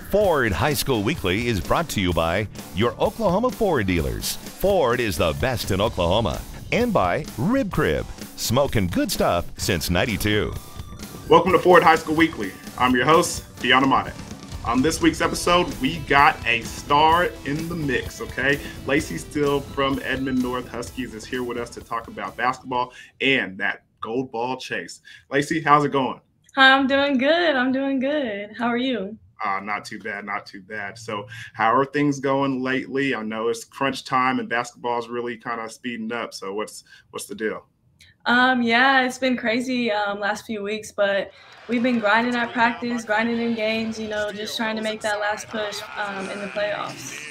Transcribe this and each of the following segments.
Ford High School Weekly is brought to you by your Oklahoma Ford dealers. Ford is the best in Oklahoma. And by Rib Crib, smoking good stuff since '92. Welcome to Ford High School Weekly. I'm your host, Deanna Mata. On this week's episode, we got a star in the mix, okay? Lacey Steele from Edmond Huskies is here with us to talk about basketball and that gold ball chase. Lacey, how's it going? I'm doing good. How are you? Not too bad. So how are things going lately? I know it's crunch time and basketball is really kind of speeding up. So what's the deal? Yeah, it's been crazy last few weeks, but we've been grinding at practice, grinding in games, just trying to make that last push in the playoffs.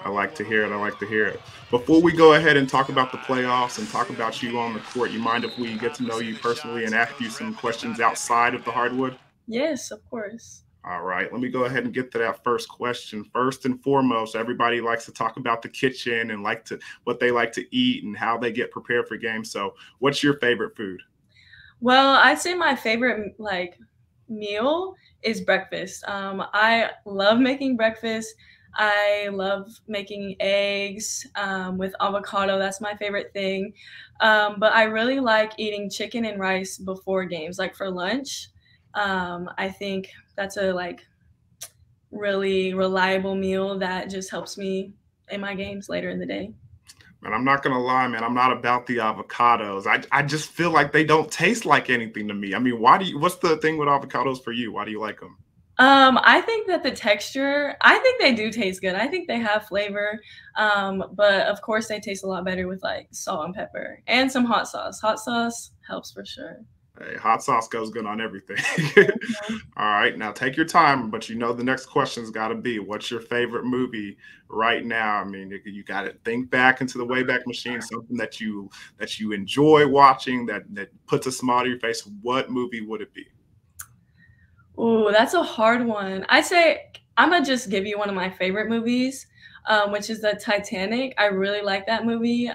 I like to hear it. Before we go ahead and talk about the playoffs and talk about you on the court, you mind if we get to know you personally and ask you some questions outside of the hardwood? Yes, of course. All right, let me go ahead and get to that first question. First and foremost, everybody likes to talk about the kitchen and what they like to eat and how they get prepared for games. So what's your favorite food? Well, I'd say my favorite meal is breakfast. I love making breakfast. I love making eggs with avocado. That's my favorite thing. But I really like eating chicken and rice before games, like for lunch. I think that's a really reliable meal that just helps me in my games later in the day. Man, I'm not gonna lie, man. I'm not about the avocados. I just feel like they don't taste like anything to me. I mean, what's the thing with avocados for you? Why do you like them? I think that the texture, I think they do taste good. I think they have flavor. But of course they taste a lot better with salt and pepper and some hot sauce. Hot sauce helps for sure. Hey, hot sauce goes good on everything. All right, now take your time, but the next question's got to be, what's your favorite movie right now? I mean, you got to think back into the Wayback Machine, something that you enjoy watching, that puts a smile on your face. What movie would it be? Ooh, that's a hard one. I say I'm gonna just give you one of my favorite movies, which is the Titanic. I really like that movie.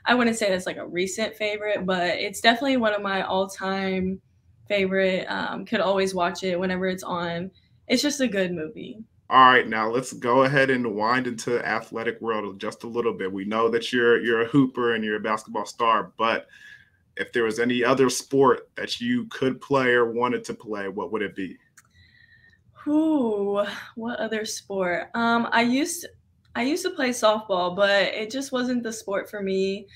I wouldn't say that's a recent favorite, but it's definitely one of my all-time favorite. Could always watch it whenever it's on. It's just a good movie. All right, now let's go ahead and wind into the athletic world just a little bit. We know that you're a hooper and you're a basketball star, but if there was any other sport that you could play or wanted to play, what would it be? Ooh, what other sport? I used to play softball, but it just wasn't the sport for me.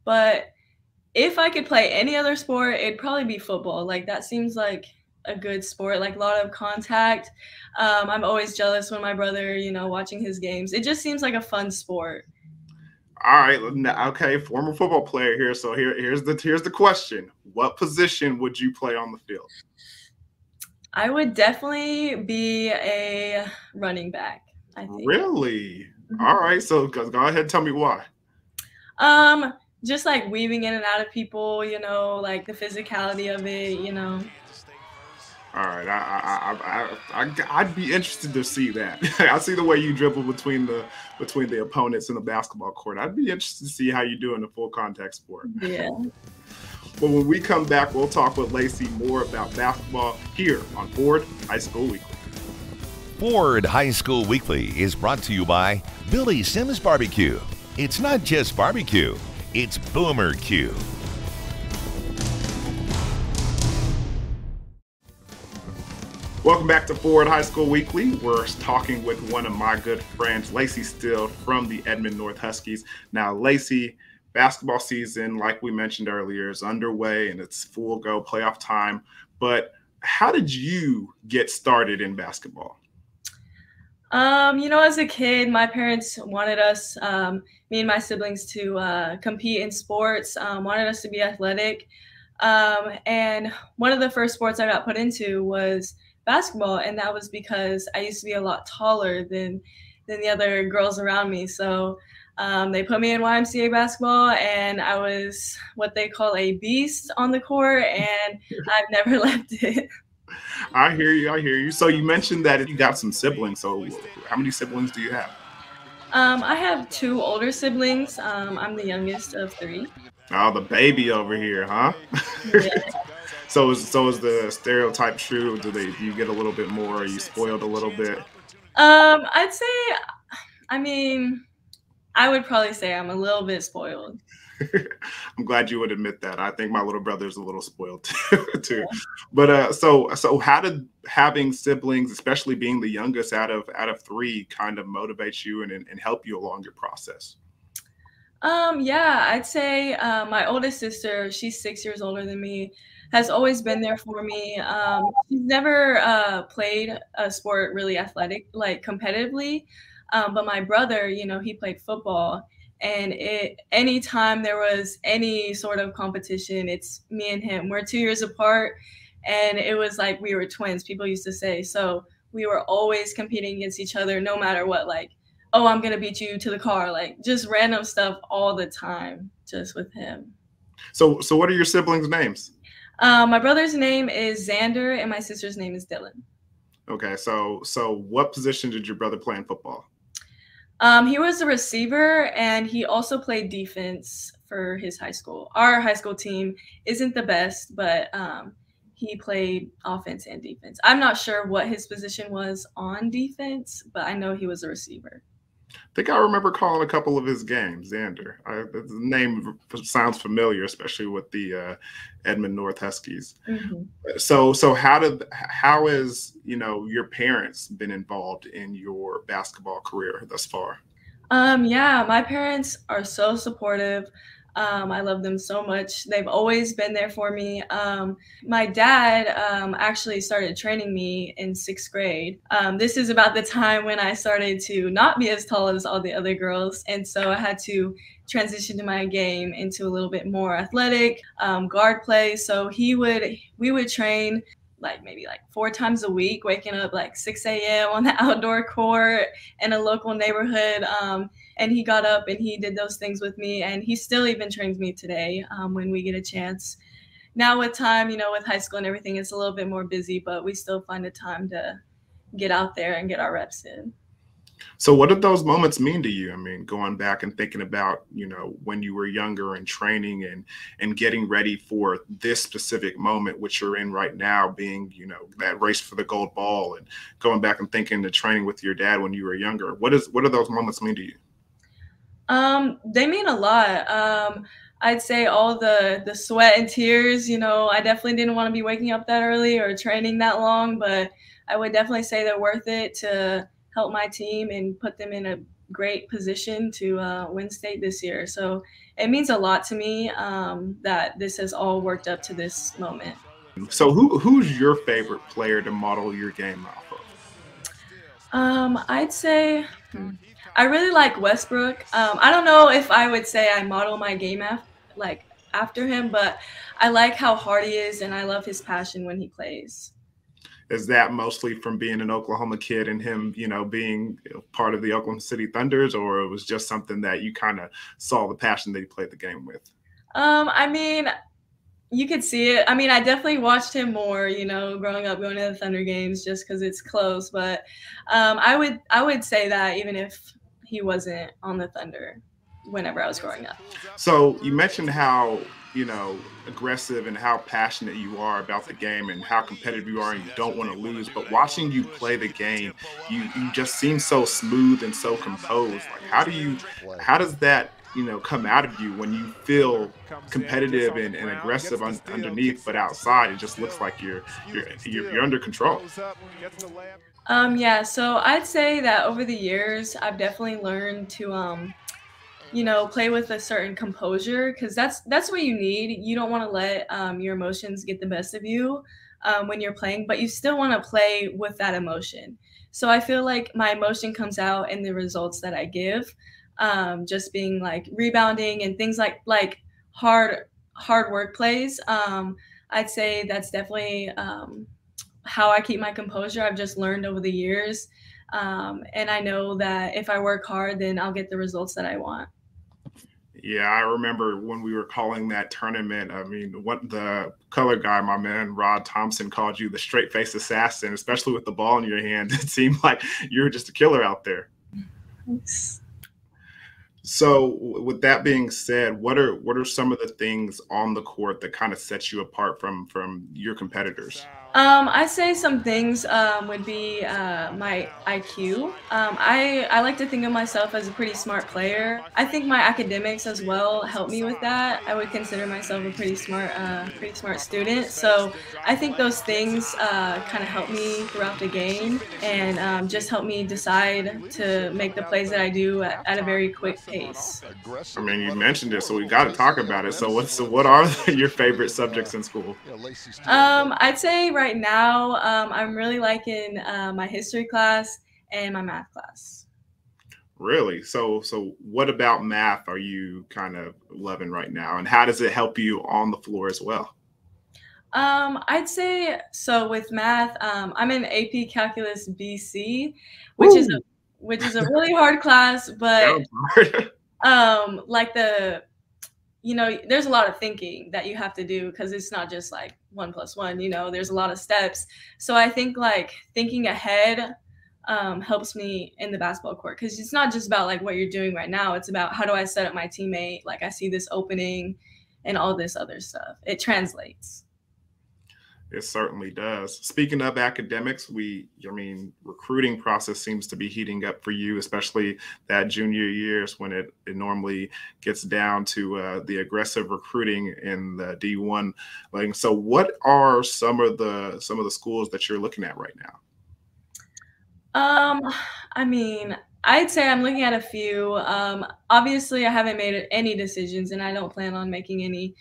But if I could play any other sport, it'd probably be football. That seems like a good sport, a lot of contact. I'm always jealous when my brother, watching his games. It just seems like a fun sport. All right, okay, former football player here. So here's the question. What position would you play on the field? I would definitely be a running back, I think. Really? Mm-hmm. All right, so go ahead and tell me why. Just weaving in and out of people, the physicality of it, All right, I'd be interested to see that. I see the way you dribble between the opponents in the basketball court. I'd be interested to see how you do in a full contact sport. Yeah. But when we come back, we'll talk with Lacey more about basketball here on Ford High School Weekly. Ford High School Weekly is brought to you by Billy Sims Barbecue. It's not just barbecue, it's Boomer Q. Welcome back to Ford High School Weekly. We're talking with one of my good friends, Laci Steele from the Edmond Huskies. Now, Lacey, basketball season, like we mentioned earlier, is underway and it's full go playoff time. But how did you get started in basketball? As a kid, my parents wanted us, me and my siblings, to compete in sports, wanted us to be athletic. And one of the first sports I got put into was basketball, and that was because I used to be a lot taller than the other girls around me. So they put me in YMCA basketball, and I was what they call a beast on the court, and I've never left it. I hear you. So you mentioned that you got some siblings. So how many siblings do you have? I have 2 older siblings. I'm the youngest of 3. Oh, the baby over here, huh? Yeah. So is the stereotype true? Do you get a little bit more? Are you spoiled a little bit? I'd say, I mean, I would probably say I'm a little bit spoiled. I'm glad you would admit that. I think my little brother's a little spoiled too. But so how did having siblings, especially being the youngest out of three, kind of motivate you and help you along your process? Yeah, I'd say my oldest sister, she's 6 years older than me, has always been there for me. She's never played a sport really athletic, like competitively. But my brother, he played football. And anytime there was any sort of competition, it's me and him. We're 2 years apart, and it was like we were twins, people used to say. So we were always competing against each other, no matter what. Like, oh, I'm gonna beat you to the car, like just random stuff all the time, just with him. So what are your siblings' names? My brother's name is Xander, and my sister's name is Dylan. Okay, so what position did your brother play in football? He was a receiver, and he also played defense for his high school. Our high school team isn't the best, but he played offense and defense. I'm not sure what his position was on defense, but I know he was a receiver. I think I remember calling a couple of his games. Xander, the name sounds familiar, especially with the Edmond North Huskies. Mm-hmm. So how has your parents been involved in your basketball career thus far? Yeah, my parents are so supportive. I love them so much. They've always been there for me. My dad actually started training me in 6th grade. This is about the time when I started to not be as tall as all the other girls. And so I had to transition to my game into a little bit more athletic guard play. So we would train like maybe like 4 times a week, waking up like 6 a.m. on the outdoor court in a local neighborhood. And he got up and he did those things with me, and he still even trains me today when we get a chance. Now with time, with high school and everything, it's a little bit more busy, but we still find the time to get out there and get our reps in. So what did those moments mean to you? I mean, going back and thinking about, when you were younger and training and getting ready for this specific moment, which you're in right now, being, that race for the gold ball, and going back and thinking the training with your dad when you were younger. What do those moments mean to you? They mean a lot. I'd say all the sweat and tears, I definitely didn't want to be waking up that early or training that long, but I would definitely say they're worth it to help my team and put them in a great position to win state this year. So it means a lot to me that this has all worked up to this moment. So who's your favorite player to model your game off of? I'd say I really like Westbrook. I don't know if I would say I model my game after him, but I like how hard he is, and I love his passion when he plays. Is that mostly from being an Oklahoma kid and him, being part of the Oklahoma City Thunders, or it was just something that you kind of saw the passion that he played the game with? I mean, you could see it. I mean, I definitely watched him more, growing up, going to the Thunder games just because it's close. But I would say that even if he wasn't on the Thunder whenever I was growing up. So you mentioned how, aggressive and how passionate you are about the game and how competitive you are and you don't want to lose. But watching you play the game, you just seem so smooth and so composed. Like, how does that, come out of you when you feel competitive and aggressive underneath, but outside it just looks like you're under control? Yeah, so I'd say that over the years, I've definitely learned to, play with a certain composure, because that's what you need. You don't want to let your emotions get the best of you when you're playing, but you still want to play with that emotion. So I feel like my emotion comes out in the results that I give, just being like rebounding and things like hard work plays. I'd say that's definitely how I keep my composure. I've just learned over the years. And I know that if I work hard, then I'll get the results that I want. Yeah, I remember when we were calling that tournament. I mean, what the color guy, my man Rod Thompson, called you the straight face assassin, especially with the ball in your hand. It seemed like you were just a killer out there. Thanks. So with that being said, what are some of the things on the court that kind of sets you apart from your competitors? I'd say some things would be my IQ. I like to think of myself as a pretty smart player. I think my academics as well help me with that. I would consider myself a pretty smart student. So I think those things kind of help me throughout the game and just help me decide to make the plays that I do at a very quick pace. I mean, you mentioned it, so we got to talk about it. So what are your favorite subjects in school? I'd say right now, I'm really liking my history class and my math class. Really? So what about math are you kind of loving right now, and how does it help you on the floor as well? I'd say so with math, I'm in AP Calculus BC, which is a Woo! which is a really hard class, but Sounds hard. like there's a lot of thinking that you have to do because it's not just like 1 plus 1, there's a lot of steps. So I think like thinking ahead helps me in the basketball court because it's not just about like what you're doing right now. It's about how do I set up my teammate? Like I see this opening and all this other stuff. It translates. It certainly does. Speaking of academics, I mean, recruiting process seems to be heating up for you, especially that junior years when it normally gets down to the aggressive recruiting in the D1. Like, so what are some of the schools that you're looking at right now? Um, I mean, I'd say I'm looking at a few. Obviously, I haven't made any decisions, and I don't plan on making any,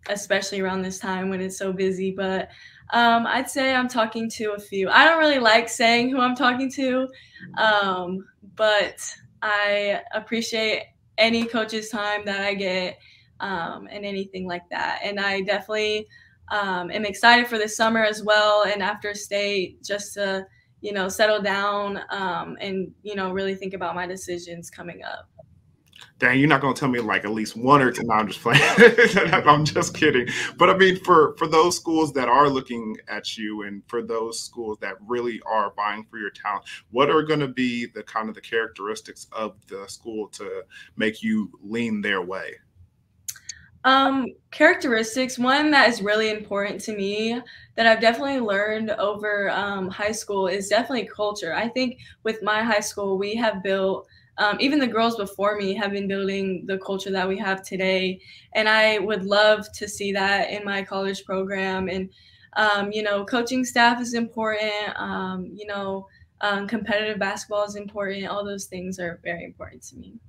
especially around this time when it's so busy. But I'd say I'm talking to a few. I don't really like saying who I'm talking to, um, but I appreciate any coach's time that I get and anything like that. And I definitely am excited for this summer as well and after state just to, settle down and, really think about my decisions coming up. Dang, you're not gonna tell me like at least one or two. No, I'm just playing. I'm just kidding. But I mean, for those schools that are looking at you, and for those schools that really are vying for your talent, what are going to be the kind of the characteristics of the school to make you lean their way? Characteristics, one that is really important to me that I've definitely learned over high school is definitely culture. I think with my high school, we have built, even the girls before me have been building the culture that we have today. And I would love to see that in my college program. And, coaching staff is important. Competitive basketball is important. All those things are very important to me.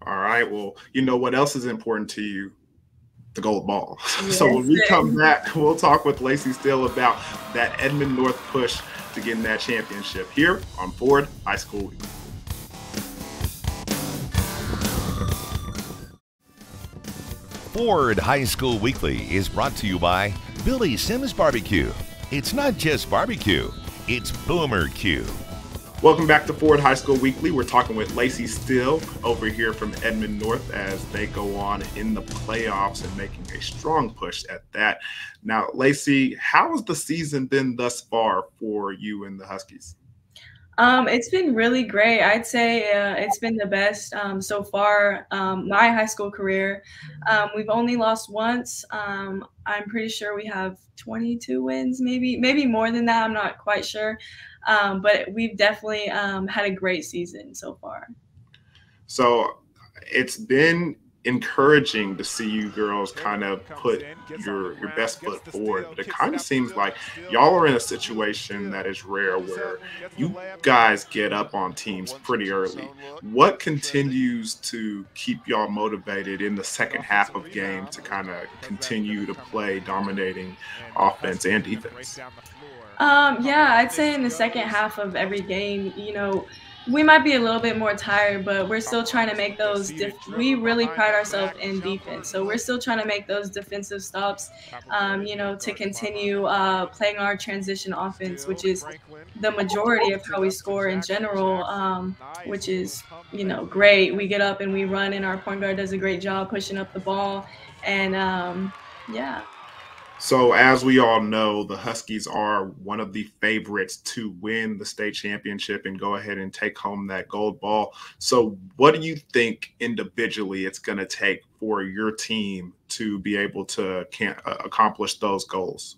All right. Well, you know what else is important to you? The gold ball. So when Yes. we come back, we'll talk with Lacey Steele about that Edmond North push to getting that championship here on Ford High School Week. Ford High School Weekly is brought to you by Billy Sims Barbecue. It's not just barbecue, it's Boomer Q. Welcome back to Ford High School Weekly. We're talking with Laci Steele over here from Edmond North as they go on in the playoffs and making a strong push at that. Now, Laci, how has the season been thus far for you and the Huskies? It's been really great. I'd say it's been the best so far. My high school career, we've only lost once. I'm pretty sure we have 22 wins, maybe more than that. I'm not quite sure, but we've definitely had a great season so far. So it's been encouraging to see you girls kind of put your best foot forward, but it kind of seems like y'all are in a situation that is rare where you guys get up on teams pretty early. What continues to keep y'all motivated in the second half of game to kind of continue to play dominating offense and defense? Yeah, I'd say in the second half of every game, we might be a little bit more tired, but we're still trying to make those. We really pride ourselves in defense, so we're still trying to make those defensive stops. To continue playing our transition offense, which is the majority of how we score in general. Which is great. We get up and we run, and our point guard does a great job pushing up the ball, and yeah. So, as we all know, the Huskies are one of the favorites to win the state championship and go ahead and take home that gold ball. So, what do you think individually it's going to take for your team to be able to accomplish those goals?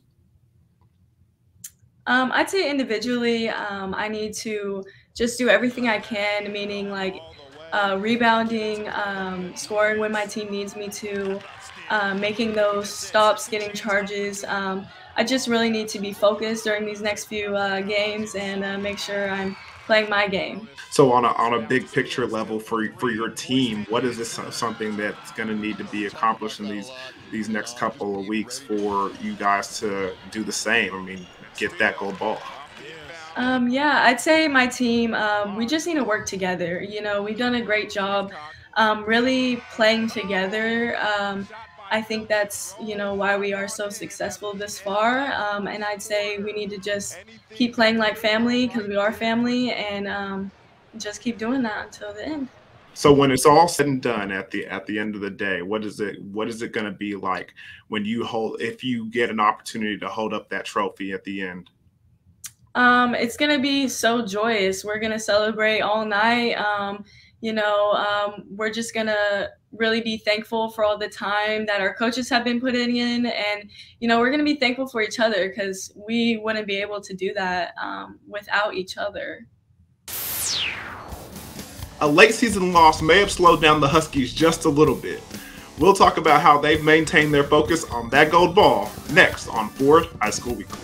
I'd say individually, I need to just do everything I can, meaning like rebounding, scoring when my team needs me to, making those stops, getting charges. I just really need to be focused during these next few games and make sure I'm playing my game. So, on a big picture level for your team, what is this something that's going to need to be accomplished in these next couple of weeks for you guys to do the same? I mean, get that gold ball. Yeah, I'd say my team, we just need to work together. You know, we've done a great job really playing together. I think that's, why we are so successful this far. And I'd say we need to just keep playing like family because we are family and just keep doing that until the end. So when it's all said and done at the end of the day, what is it going to be like when you hold if you get an opportunity to hold up that trophy at the end? It's gonna be so joyous. We're gonna celebrate all night. We're just gonna really be thankful for all the time that our coaches have been putting in, and we're gonna be thankful for each other because we wouldn't be able to do that without each other. A late season loss may have slowed down the Huskies just a little bit. We'll talk about how they've maintained their focus on that gold ball next on Ford High School Weekly.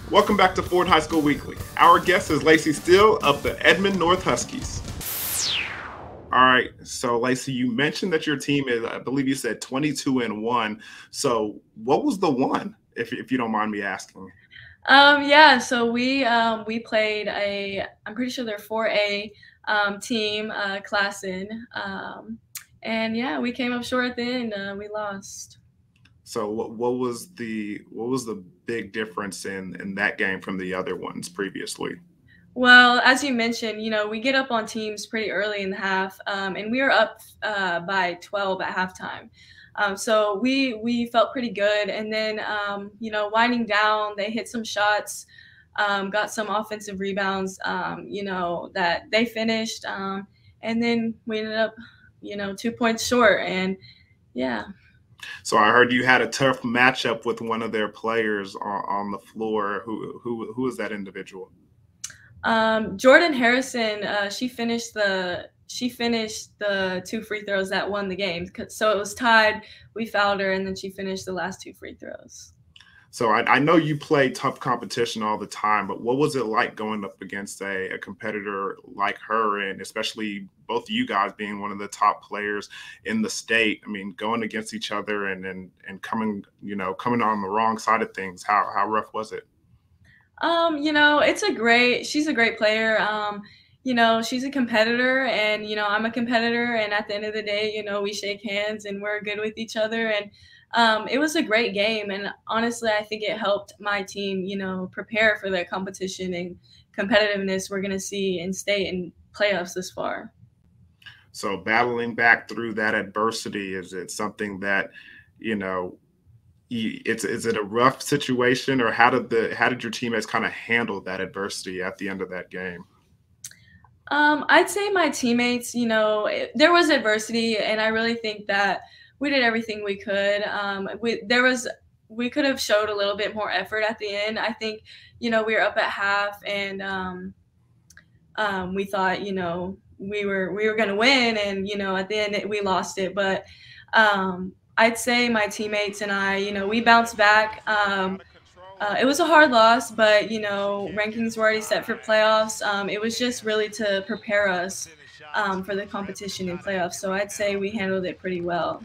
Welcome back to Ford High School Weekly. Our guest is Lacey Steele of the Edmond North Huskies. All right, so Lacey, you mentioned that your team is, I believe you said 22-1. So what was the one, if you don't mind me asking? Yeah, so we played I'm pretty sure they're 4A team, Classin. And yeah, we came up short at the end. We lost. So what was the big difference in that game from the other ones previously? Well, as you mentioned, we get up on teams pretty early in the half, and we were up by 12 at halftime. So we felt pretty good, and then winding down, they hit some shots, got some offensive rebounds, that they finished, and then we ended up, 2 points short, and yeah. So I heard you had a tough matchup with one of their players on the floor. Who is that individual? Jordan Harrison, she finished the two free throws that won the game. So it was tied. We fouled her, and then she finished the last two free throws. So I know you play tough competition all the time, but what was it like going up against a competitor like her, and especially both of you guys being one of the top players in the state? I mean, going against each other and coming on the wrong side of things. How rough was it? She's a great player. She's a competitor and, I'm a competitor. And at the end of the day, we shake hands and we're good with each other. And it was a great game. And honestly, I think it helped my team, prepare for the competition and competitiveness we're going to see in state and playoffs this far. So battling back through that adversity, is it something that, is it a rough situation, or how did your teammates kind of handle that adversity at the end of that game? I'd say my teammates, there was adversity, and I really think that we did everything we could. We could have showed a little bit more effort at the end. I think, we were up at half, and we thought, we were going to win, and at the end we lost it. But I'd say my teammates and I, we bounced back. It was a hard loss, but, rankings were already set for playoffs. It was just really to prepare us for the competition in playoffs. So I'd say we handled it pretty well.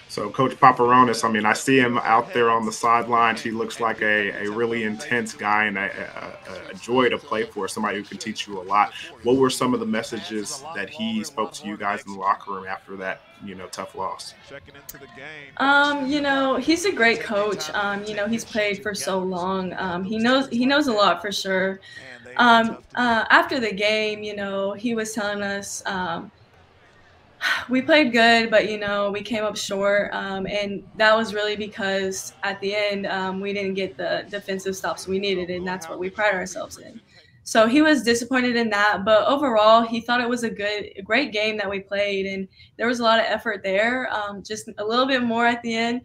So Coach Papahronis, I mean, I see him out there on the sidelines. He looks like a really intense guy and a joy to play for, somebody who can teach you a lot. What were some of the messages that he spoke to you guys in the locker room after that, tough loss? He's a great coach. He's played for so long. He knows a lot for sure. After the game, he was telling us, We played good, but we came up short, and that was really because at the end we didn't get the defensive stops we needed, and that's what we pride ourselves in. So he was disappointed in that, but overall he thought it was a great game that we played, and there was a lot of effort there, just a little bit more at the end.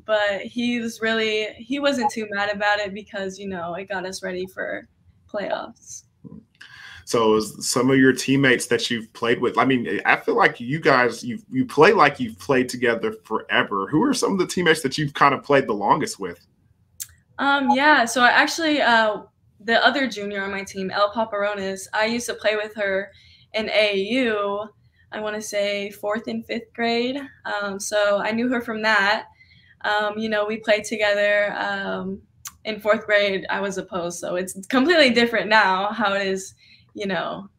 But he wasn't too mad about it because it got us ready for playoffs. So some of your teammates that you've played with, I mean, I feel like you guys, you play like you've played together forever. Who are some of the teammates that you've kind of played the longest with? Yeah, so I actually, the other junior on my team, Papahronis, I used to play with her in AAU, I want to say 4th and 5th grade. So I knew her from that. We played together. In 4th grade, I was opposed, so it's completely different now how it is,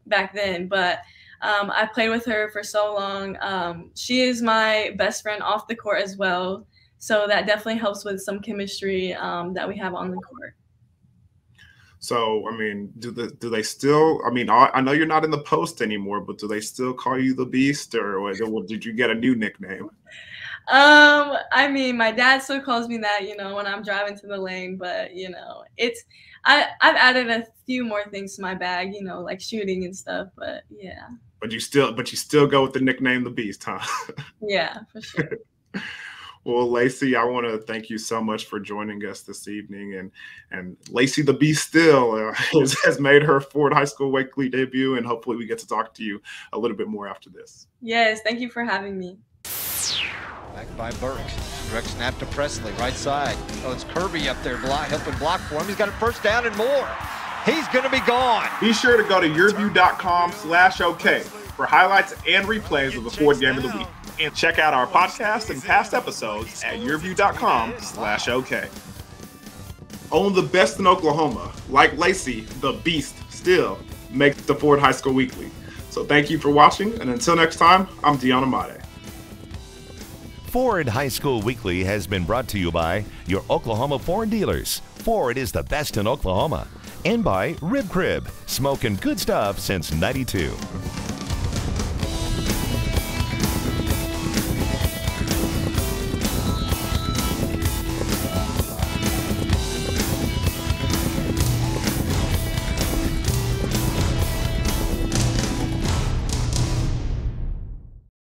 back then. But I played with her for so long. She is my best friend off the court as well, so that definitely helps with some chemistry that we have on the court. So, I mean, do they still? I mean, I know you're not in the post anymore, but do they still call you the Beast, or did you get a new nickname? I mean, my dad still calls me that, when I'm driving to the lane, but I've added a few more things to my bag, like shooting and stuff, but yeah. But you still go with the nickname the Beast, huh? Yeah, for sure. Well, Lacey, I want to thank you so much for joining us this evening. And Lacey the Beast Steele has made her Ford High School Weekly debut, and hopefully we get to talk to you a little bit more after this. Yes, thank you for having me. Back by Burks. Direct snap to Presley, right side. Oh, it's Kirby up there helping block for him. He's got a first down and more. He's going to be gone. Be sure to go to YurView.com/OK for highlights and replays of the Ford Game of the Week. And check out our podcast and past episodes at YurView.com/OK. Own the best in Oklahoma, like Lacey the Beast Steele, make the Ford High School Weekly. So thank you for watching, and until next time, I'm Dion Amade. Ford High School Weekly has been brought to you by your Oklahoma Ford dealers. Ford is the best in Oklahoma. And by Rib Crib, smoking good stuff since '92.